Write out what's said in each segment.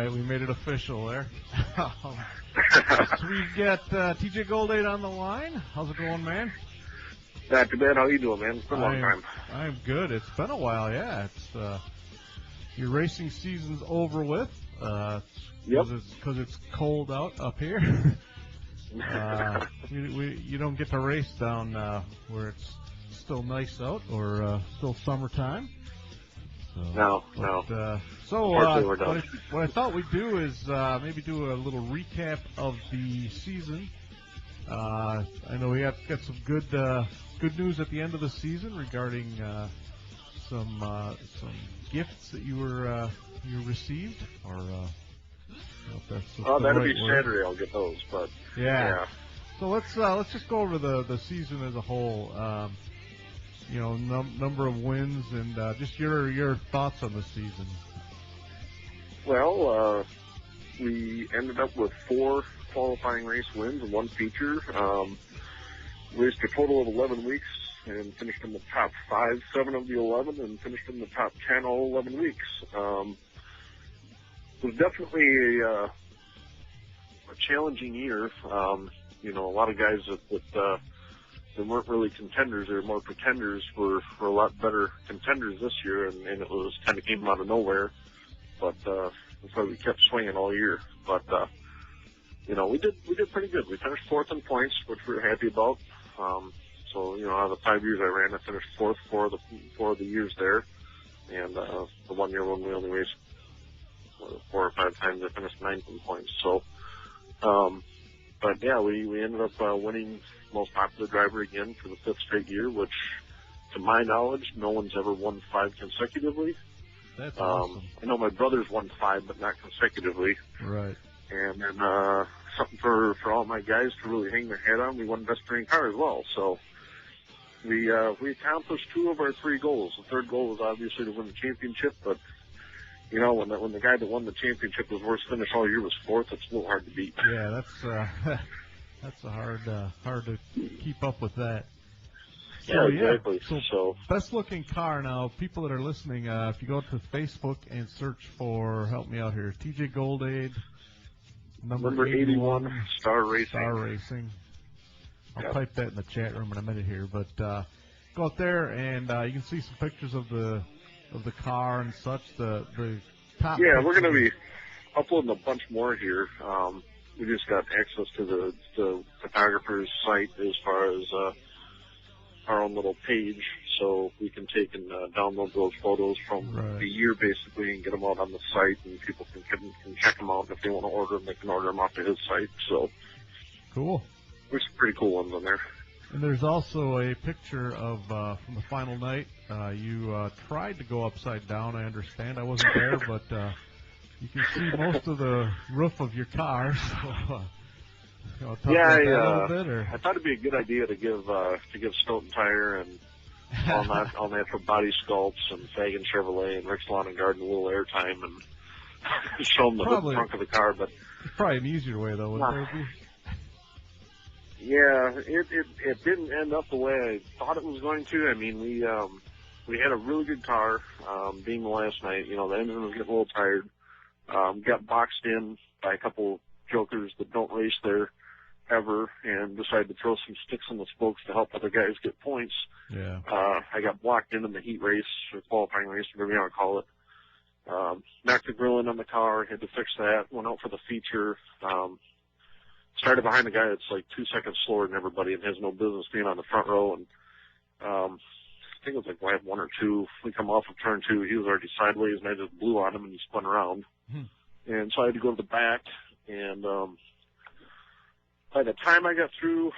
right, we made it official there. So we got TJ Goldade on the line. How's it going, man? Not too bad. How you doing, man? It's been a long time. I'm good. It's been a while, yeah. It's your racing season's over with. Yep. Because it's cold out up here. You don't get to race down where it's still nice out or still summertime. No. So we're done. what I thought we'd do is maybe do a little recap of the season. I know we got some good news at the end of the season regarding some gifts that you received, or if that's the that'll right be word. Saturday. I'll get those, but yeah. So let's just go over the season as a whole. Number of wins and just your thoughts on the season. Well, we ended up with 4 qualifying race wins and 1 feature. Raced a total of 11 weeks and finished in the top 7 of the 11, and finished in the top 10 all 11 weeks. It was definitely a challenging year. A lot of guys that weren't really contenders, they were more pretenders, were a lot better contenders this year, and it was kind of came out of nowhere. But that's why we kept swinging all year. But we did pretty good. We finished 4th in points, which we were happy about. So out of the 5 years I ran, I finished 4th four of the years there, and the 1 year when we only raced 4 or 5 times, I finished 9th in points. So, but yeah, we ended up winning most popular driver again for the 5th straight year, which, to my knowledge, no one's ever won 5 consecutively. That's awesome. I know my brothers won 5, but not consecutively. Right. And then something for all my guys to really hang their head on. We won best touring car as well. So we accomplished 2 of our 3 goals. The 3rd goal was obviously to win the championship, but when the guy that won the championship was worst finish all year was 4th, it's a little hard to beat. Yeah, that's a hard to keep up with that. So, yeah, exactly. So best looking car. Now, people that are listening, if you go to Facebook and search for, help me out here, TJ Goldade, number 81, Star Racing. Star Racing. I'll type that in the chat room in a minute here, but go out there and you can see some pictures of the car and such. The top. Yeah, pictures. we're going to be uploading a bunch more here. We just got access to the photographer's site as far as our own little page, so we can take and download those photos from the year basically and get them out on the site, and people can check them out. If they want to order them, they can order them off of his site. So cool. There's some pretty cool ones on there. And there's also a picture of from the final night. You tried to go upside down. I understand. I wasn't there, but you can see most of the roof of your car. So, I thought it'd be a good idea to give Stoughton Tire and all natural body sculpts and Fagan Chevrolet and Rick's Lawn and Garden a little airtime and show them the trunk of the car. But it's probably an easier way, though, wouldn't it be? Yeah, it didn't end up the way I thought it was going to. I mean, we had a really good car. Being the last night, the engine was getting a little tired. Got boxed in by a couple jokers that don't race there ever, and decided to throw some sticks in the spokes to help other guys get points. Yeah. I got blocked in the heat race, or qualifying race, whatever you want to call it. Knocked the grill in on the car, had to fix that, went out for the feature. Started behind a guy that's like 2 seconds slower than everybody and has no business being on the front row. And I think it was like lap 1 or 2. We come off of turn 2. He was already sideways, and I just blew on him, and he spun around. And so I had to go to the back. And by the time I got through,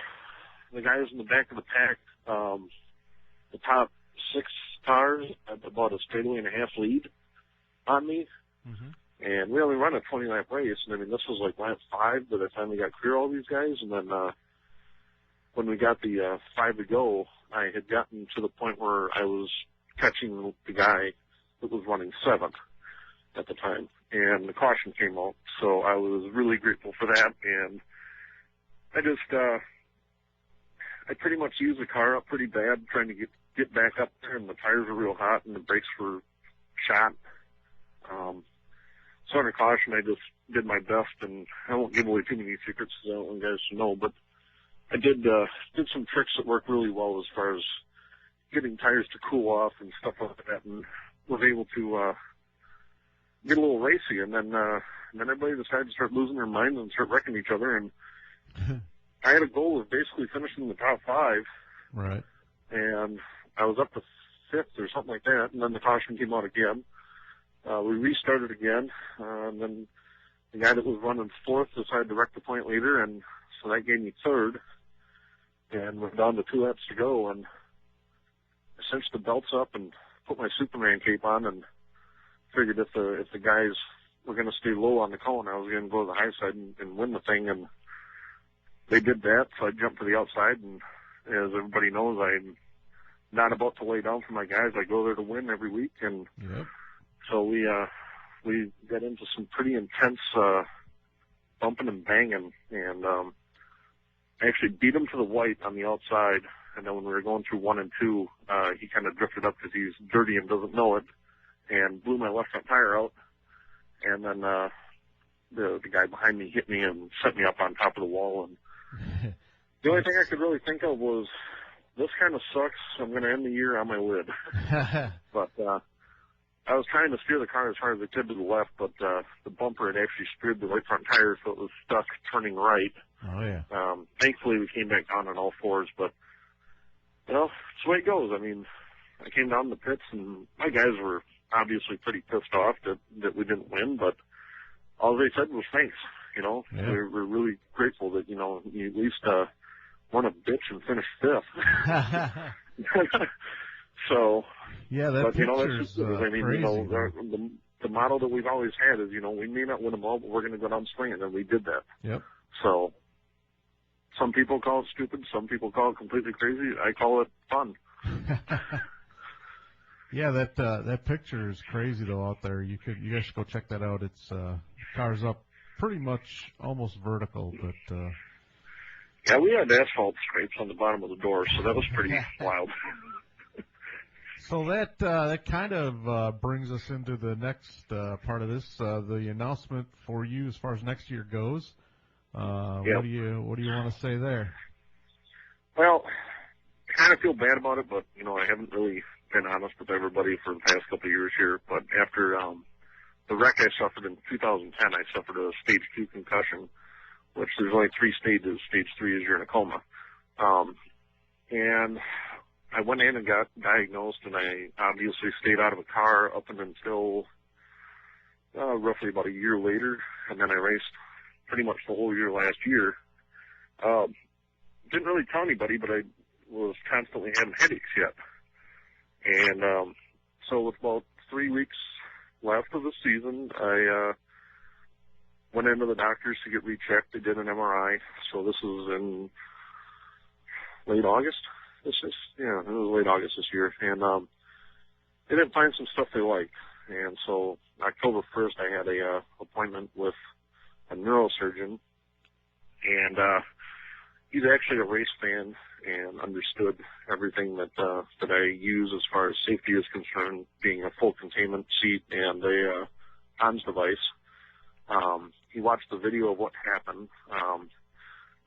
the guys in the back of the pack, the top 6 cars had about a straightaway and a half lead on me. And we only run a 20-lap race, and I mean, this was like lap 5 that I finally got clear all these guys. And then when we got the 5 to go, I had gotten to the point where I was catching the guy that was running 7th at the time, and the caution came out. So I was really grateful for that, and I just I pretty much used the car up pretty bad trying to get back up there, and the tires were real hot, and the brakes were shot. So So under caution, I just did my best, and I won't give away too many secrets because I don't want guys to know, but I did some tricks that worked really well as far as getting tires to cool off and stuff like that, and was able to get a little racy, and then everybody decided to start losing their minds and start wrecking each other, and I had a goal of basically finishing in the top 5. Right. And I was up to 5th or something like that, and then the caution came out again. We restarted again, and then the guy that was running 4th decided to wreck the point leader, and so that gave me 3rd, and we're down to 2 laps to go, and I cinched the belts up and put my Superman cape on, and figured if the guys were going to stay low on the cone, I was going to go to the high side and win the thing, and they did that, so I jumped to the outside, and as everybody knows, I'm not about to lay down for my guys. I go there to win every week, and so we got into some pretty intense bumping and banging, and I actually beat him to the white on the outside, and then when we were going through 1 and 2, he kind of drifted up because he's dirty and doesn't know it, and blew my left front tire out, and then the guy behind me hit me and set me up on top of the wall, and the only thing I could really think of was, this kind of sucks. I'm going to end the year on my lid. But I was trying to steer the car as hard as I could to the left, but the bumper had actually speared the right front tire, so it was stuck turning right. Oh, yeah. Thankfully, we came back down on all 4s, but, you know, it's the way it goes. I mean, I came down the pits, and my guys were obviously pretty pissed off that we didn't win, but all they said was thanks. You know, we're really grateful that, you know, you at least weren't a bitch and finished 5th. So, yeah, that but, you know, that's picture's just, I mean, crazy. you know, the model that we've always had is, you know, we may not win them all, but we're going to go down swinging, and we did that. Yep. So, some people call it stupid, some people call it completely crazy. I call it fun. Yeah, that picture is crazy though out there. You guys should go check that out. It's car's up pretty much almost vertical, but yeah, we had asphalt scrapes on the bottom of the door, so that was pretty wild. So that kind of brings us into the next part of this, the announcement for you as far as next year goes. What do you want to say there? Well, I kind of feel bad about it, but you know, I haven't really been honest with everybody for the past couple of years here. But after the wreck I suffered in 2010, I suffered a stage 2 concussion, which there's only 3 stages. Stage 3 is you're in a coma. And I went in and got diagnosed, and I obviously stayed out of a car up until roughly about a year later, and then I raced pretty much the whole year last year. Didn't really tell anybody, but I was constantly having headaches yet. And so with about 3 weeks left of the season, I went into the doctors to get rechecked. They did an MRI. So this was in late August. It was late August this year. And they didn't find some stuff they liked. And so October 1st, I had a appointment with a neurosurgeon. And he's actually a race fan and understood everything that I use as far as safety is concerned, being a full containment seat and a HANS device. He watched the video of what happened,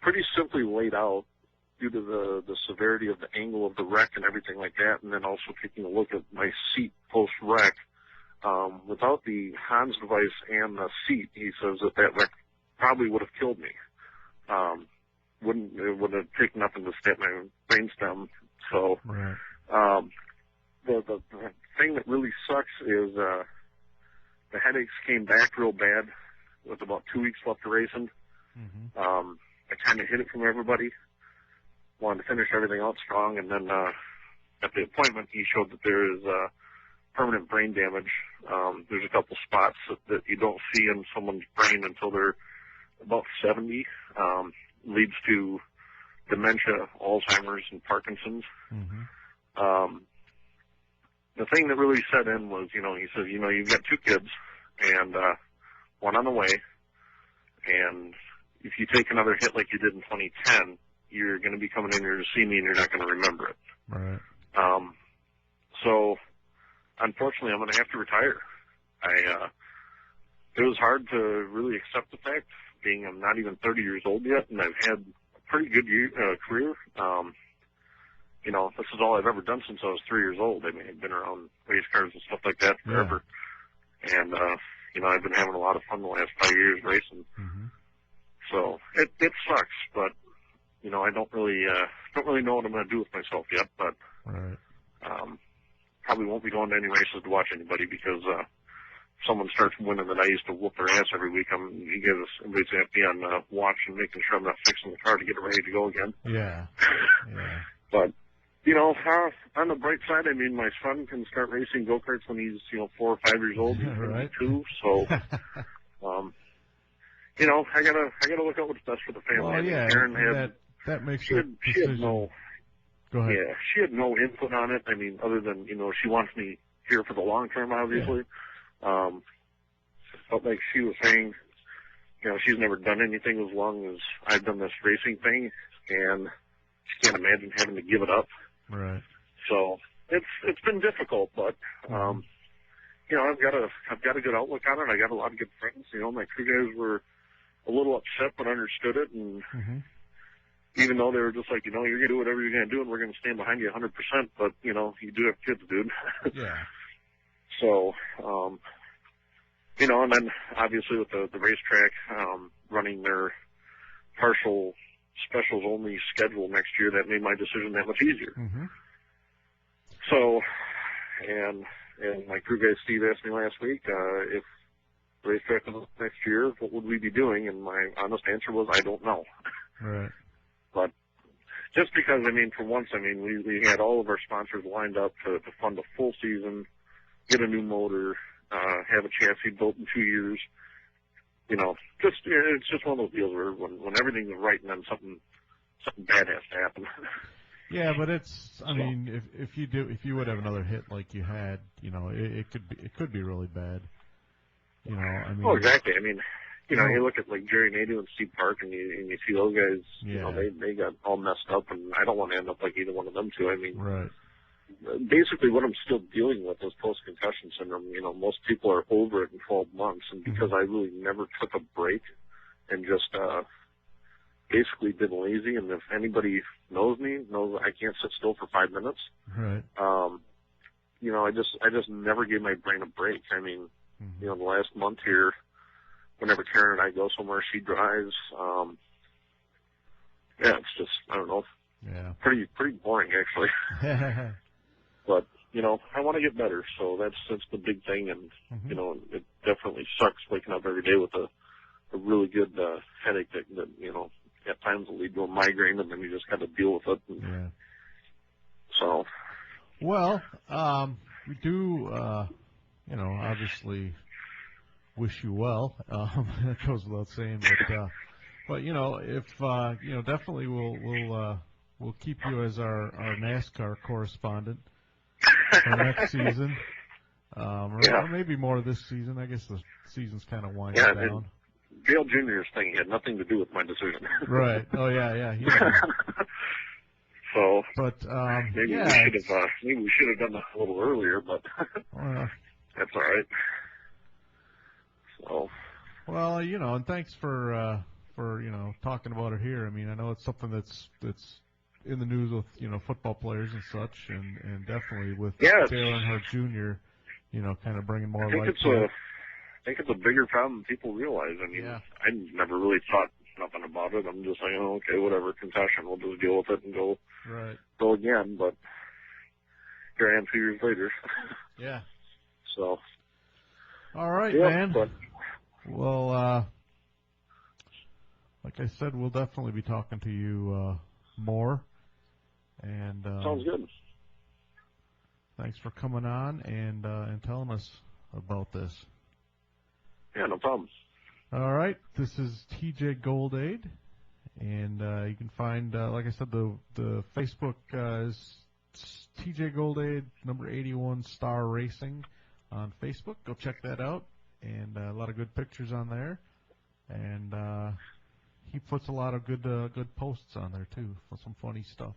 pretty simply laid out due to the severity of the angle of the wreck and everything like that, and then also taking a look at my seat post-wreck. Without the HANS device and the seat, he says that wreck probably would have killed me. It would have taken up into my brainstem. So, right. The thing that really sucks is the headaches came back real bad with about 2 weeks left of racing. Mm-hmm. I kind of hid it from everybody. Wanted to finish everything out strong, and then at the appointment, he showed that there is permanent brain damage. There's a couple spots that you don't see in someone's brain until they're about 70. Leads to dementia, Alzheimer's, and Parkinson's. Mm-hmm. The thing that really set in was, he says, you've got 2 kids and one on the way, and if you take another hit like you did in 2010, you're going to be coming in here to see me and you're not going to remember it. Right. So, unfortunately, I'm going to have to retire. it was hard to really accept the fact, being I'm not even 30 years old yet, and I've had a pretty good career. You know, this is all I've ever done since I was 3 years old. I mean, I've been around race cars and stuff like that forever. Yeah. And, you know, I've been having a lot of fun the last 5 years racing. Mm-hmm. So it sucks, but, you know, I don't really know what I'm going to do with myself yet, but, probably won't be going to any races to watch anybody because, someone starts winning that I used to whoop their ass every week. Everybody's going to be on watch and making sure I'm not fixing the car to get it ready to go again. Yeah. Yeah. But, you know, on the bright side, I mean, my son can start racing go-karts when he's, you know, 4 or 5 years old. He's right. 2, so, you know, I gotta look out what's best for the family. Well, yeah, Karen that makes she had no. Go ahead. Yeah, she had no input on it. I mean, other than, you know, she wants me here for the long term, obviously. Yeah. But like she was saying, you know, she's never done anything as long as I've done this racing thing, and she can't imagine having to give it up. Right. So it's been difficult, but you know, I've got a good outlook on it. I got a lot of good friends. You know, my crew guys were a little upset but understood it, and even though they were just like, you know, you're gonna do whatever you're gonna do, and we're gonna stand behind you 100%. But you know, you do have kids, dude. Yeah. So, you know, and then obviously with the racetrack running their partial specials only schedule next year, that made my decision that much easier. Mm-hmm. So, and my crew guy Steve asked me last week if the racetrack was next year, what would we be doing? And my honest answer was, I don't know. Right. But just because, I mean, for once, I mean, we had all of our sponsors lined up to fund a full season, get a new motor, have a chassis built in 2 years. You know, it's just one of those deals where when everything's right and then something bad has to happen. Yeah, but I mean, if you would have another hit like you had, you know, it could be really bad. You know, I mean. Oh, exactly. I mean, you know, you look at like Jerry Nadeau and Steve Park, and you see those guys. Yeah. You know, they got all messed up, and I don't want to end up like either one of them two. I mean, right. Basically, what I'm still dealing with is post-concussion syndrome. You know, most people are over it in 12 months, and because I really never took a break and just basically been lazy, and if anybody knows me, knows I can't sit still for 5 minutes. Right. You know, I just never gave my brain a break. I mean, you know, the last month here, whenever Karen and I go somewhere, she drives. Yeah, it's just, I don't know. Yeah. Pretty boring, actually. But, you know, I want to get better, so that's the big thing, and, you know, it definitely sucks waking up every day with a really good headache that, you know, at times will lead to a migraine, and then you just got to deal with it. And, yeah. So. Well, we do, you know, obviously wish you well. That goes without saying, but you know, if you know, definitely we'll keep you as our NASCAR correspondent for next season, or maybe more this season. I guess the season's kind of winding down. Dale Jr.'s thing had nothing to do with my decision. Right. Oh yeah. So, but maybe we should have done that a little earlier, but that's all right. So, well, you know, and thanks for you know, talking about it here. I mean, I know it's something that's in the news with, you know, football players and such, and definitely with Dale Earnhardt Jr., you know, kind of bringing more light to it. I think it's a bigger problem than people realize. I mean, I never really thought nothing about it. I'm just like, oh, okay, whatever, concussion, we'll just deal with it and go again. But here I am 2 years later. Yeah. So. All right, man. But, well, like I said, we'll definitely be talking to you more. And sounds good. Thanks for coming on and telling us about this. Yeah, no problem. All right, this is TJ Goldade, and you can find, like I said, the Facebook is TJ Goldade, number 81 Star Racing on Facebook. Go check that out, and a lot of good pictures on there, and he puts a lot of good posts on there too, for some funny stuff.